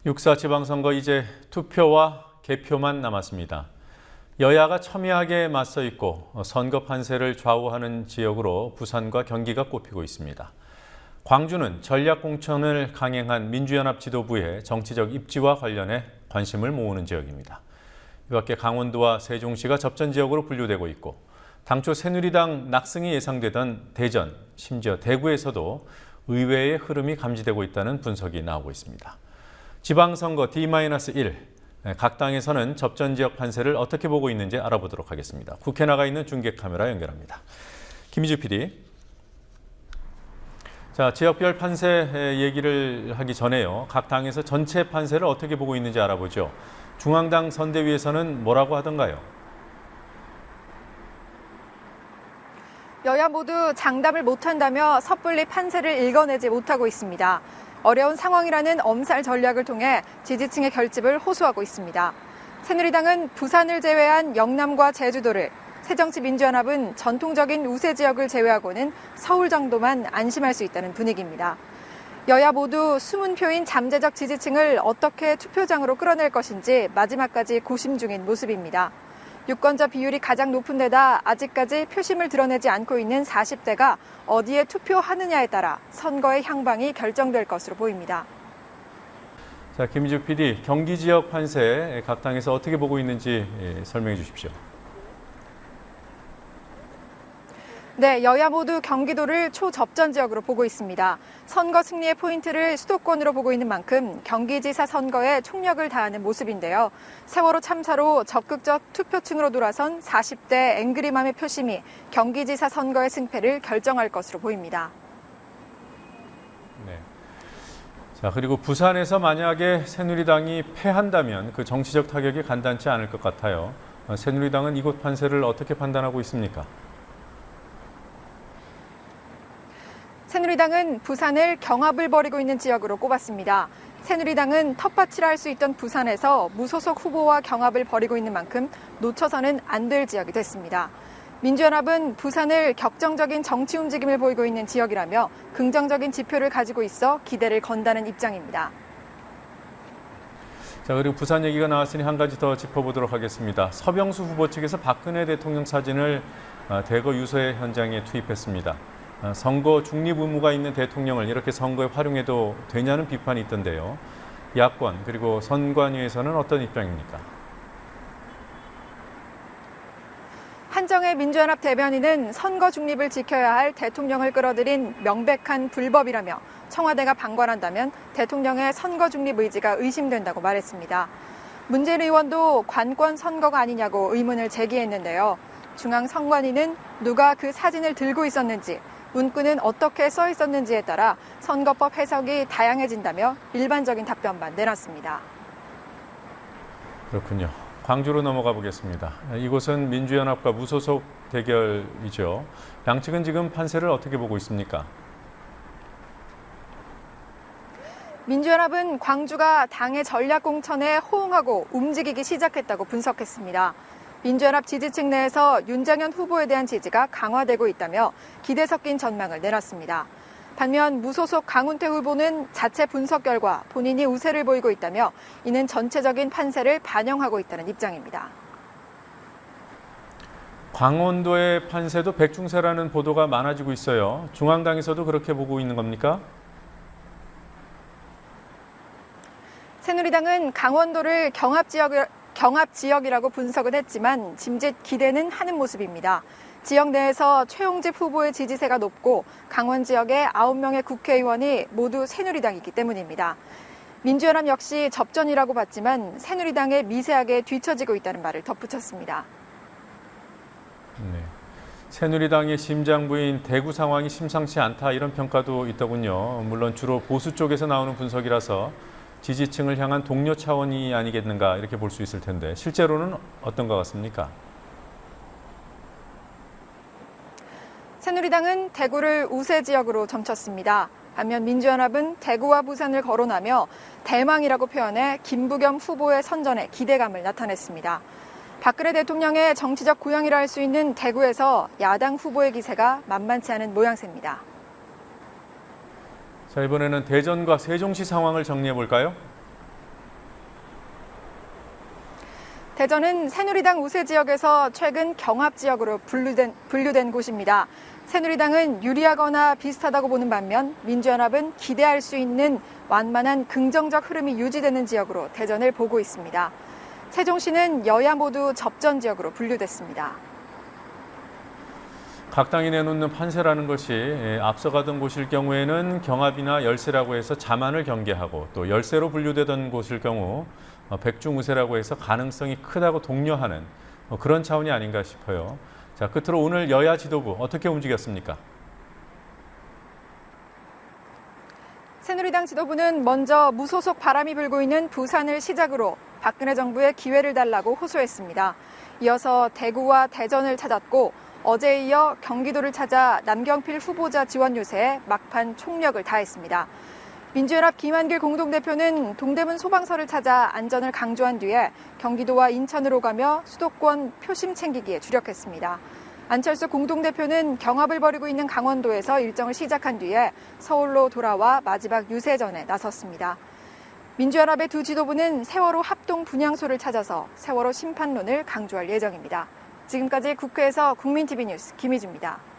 6.4 지방선거 이제 투표와 개표만 남았습니다. 여야가 첨예하게 맞서 있고 선거 판세를 좌우하는 지역으로 부산과 경기가 꼽히고 있습니다. 광주는 전략공천을 강행한 민주연합 지도부의 정치적 입지와 관련해 관심을 모으는 지역입니다. 이 밖에 강원도와 세종시가 접전 지역으로 분류되고 있고 당초 새누리당 낙승이 예상되던 대전, 심지어 대구에서도 의외의 흐름이 감지되고 있다는 분석이 나오고 있습니다. 지방선거 D-1, 각 당에서는 접전 지역 판세를 어떻게 보고 있는지 알아보도록 하겠습니다. 국회 나가 있는 중계 카메라 연결합니다. 김희주 PD. 자, 지역별 판세 얘기를 하기 전에요. 각 당에서 전체 판세를 어떻게 보고 있는지 알아보죠. 중앙당 선대위에서는 뭐라고 하던가요? 여야 모두 장담을 못한다며 섣불리 판세를 읽어내지 못하고 있습니다. 어려운 상황이라는 엄살 전략을 통해 지지층의 결집을 호소하고 있습니다. 새누리당은 부산을 제외한 영남과 제주도를, 새정치민주연합은 전통적인 우세 지역을 제외하고는 서울 정도만 안심할 수 있다는 분위기입니다. 여야 모두 숨은 표인 잠재적 지지층을 어떻게 투표장으로 끌어낼 것인지 마지막까지 고심 중인 모습입니다. 유권자 비율이 가장 높은 데다 아직까지 표심을 드러내지 않고 있는 40대가 어디에 투표하느냐에 따라 선거의 향방이 결정될 것으로 보입니다. 자, 김희주 PD, 경기 지역 판세 각 당에서 어떻게 보고 있는지 설명해 주십시오. 네, 여야 모두 경기도를 초접전 지역으로 보고 있습니다. 선거 승리의 포인트를 수도권으로 보고 있는 만큼 경기지사 선거에 총력을 다하는 모습인데요. 세월호 참사로 적극적 투표층으로 돌아선 40대 앵그리맘의 표심이 경기지사 선거의 승패를 결정할 것으로 보입니다. 네. 자, 그리고 부산에서 만약에 새누리당이 패한다면 그 정치적 타격이 간단치 않을 것 같아요. 새누리당은 이곳 판세를 어떻게 판단하고 있습니까? 새누리당은 부산을 경합을 벌이고 있는 지역으로 꼽았습니다. 새누리당은 텃밭이라 할 수 있던 부산에서 무소속 후보와 경합을 벌이고 있는 만큼 놓쳐서는 안 될 지역이 됐습니다. 민주연합은 부산을 격정적인 정치 움직임을 보이고 있는 지역이라며 긍정적인 지표를 가지고 있어 기대를 건다는 입장입니다. 자, 그리고 부산 얘기가 나왔으니 한 가지 더 짚어보도록 하겠습니다. 서병수 후보 측에서 박근혜 대통령 사진을 대거 유세 현장에 투입했습니다. 선거 중립 의무가 있는 대통령을 이렇게 선거에 활용해도 되냐는 비판이 있던데요. 야권 그리고 선관위에서는 어떤 입장입니까? 한정혜 민주연합 대변인은 선거 중립을 지켜야 할 대통령을 끌어들인 명백한 불법이라며 청와대가 방관한다면 대통령의 선거 중립 의지가 의심된다고 말했습니다. 문재인 의원도 관권 선거가 아니냐고 의문을 제기했는데요. 중앙선관위는 누가 그 사진을 들고 있었는지, 문구는 어떻게 써 있었는지에 따라 선거법 해석이 다양해진다며 일반적인 답변만 내놨습니다. 그렇군요. 광주로 넘어가 보겠습니다. 이곳은 민주연합과 무소속 대결이죠. 양측은 지금 판세를 어떻게 보고 있습니까? 민주연합은 광주가 당의 전략공천에 호응하고 움직이기 시작했다고 분석했습니다. 민주연합 지지층 내에서 윤장현 후보에 대한 지지가 강화되고 있다며 기대 섞인 전망을 내놨습니다. 반면 무소속 강훈태 후보는 자체 분석 결과 본인이 우세를 보이고 있다며 이는 전체적인 판세를 반영하고 있다는 입장입니다. 강원도의 판세도 백중세라는 보도가 많아지고 있어요. 중앙당에서도 그렇게 보고 있는 겁니까? 새누리당은 강원도를 경합 지역이라고 분석은 했지만 짐짓 기대는 하는 모습입니다. 지역 내에서 최용집 후보의 지지세가 높고 강원 지역의 9명의 국회의원이 모두 새누리당이기 때문입니다. 민주연합 역시 접전이라고 봤지만 새누리당에 미세하게 뒤처지고 있다는 말을 덧붙였습니다. 네. 새누리당의 심장부인 대구 상황이 심상치 않다 이런 평가도 있더군요. 물론 주로 보수 쪽에서 나오는 분석이라서 지지층을 향한 동료 차원이 아니겠는가 이렇게 볼 수 있을 텐데 실제로는 어떤 것 같습니까? 새누리당은 대구를 우세 지역으로 점쳤습니다. 반면 민주연합은 대구와 부산을 거론하며 대망이라고 표현해 김부겸 후보의 선전에 기대감을 나타냈습니다. 박근혜 대통령의 정치적 고향이라 할 수 있는 대구에서 야당 후보의 기세가 만만치 않은 모양새입니다. 자, 이번에는 대전과 세종시 상황을 정리해 볼까요? 대전은 새누리당 우세 지역에서 최근 경합 지역으로 분류된 곳입니다. 새누리당은 유리하거나 비슷하다고 보는 반면 민주연합은 기대할 수 있는 완만한 긍정적 흐름이 유지되는 지역으로 대전을 보고 있습니다. 세종시는 여야 모두 접전 지역으로 분류됐습니다. 각 당이 내놓는 판세라는 것이 앞서가던 곳일 경우에는 경합이나 열세라고 해서 자만을 경계하고 또 열세로 분류되던 곳일 경우 백중우세라고 해서 가능성이 크다고 독려하는 그런 차원이 아닌가 싶어요. 자, 끝으로 오늘 여야 지도부 어떻게 움직였습니까? 새누리당 지도부는 먼저 무소속 바람이 불고 있는 부산을 시작으로 박근혜 정부에 기회를 달라고 호소했습니다. 이어서 대구와 대전을 찾았고 어제에 이어 경기도를 찾아 남경필 후보자 지원 유세에 막판 총력을 다했습니다. 민주연합 김한길 공동대표는 동대문 소방서를 찾아 안전을 강조한 뒤에 경기도와 인천으로 가며 수도권 표심 챙기기에 주력했습니다. 안철수 공동대표는 경합을 벌이고 있는 강원도에서 일정을 시작한 뒤에 서울로 돌아와 마지막 유세전에 나섰습니다. 민주연합의 두 지도부는 세월호 합동 분향소를 찾아서 세월호 심판론을 강조할 예정입니다. 지금까지 국회에서 국민TV 뉴스 김희주입니다.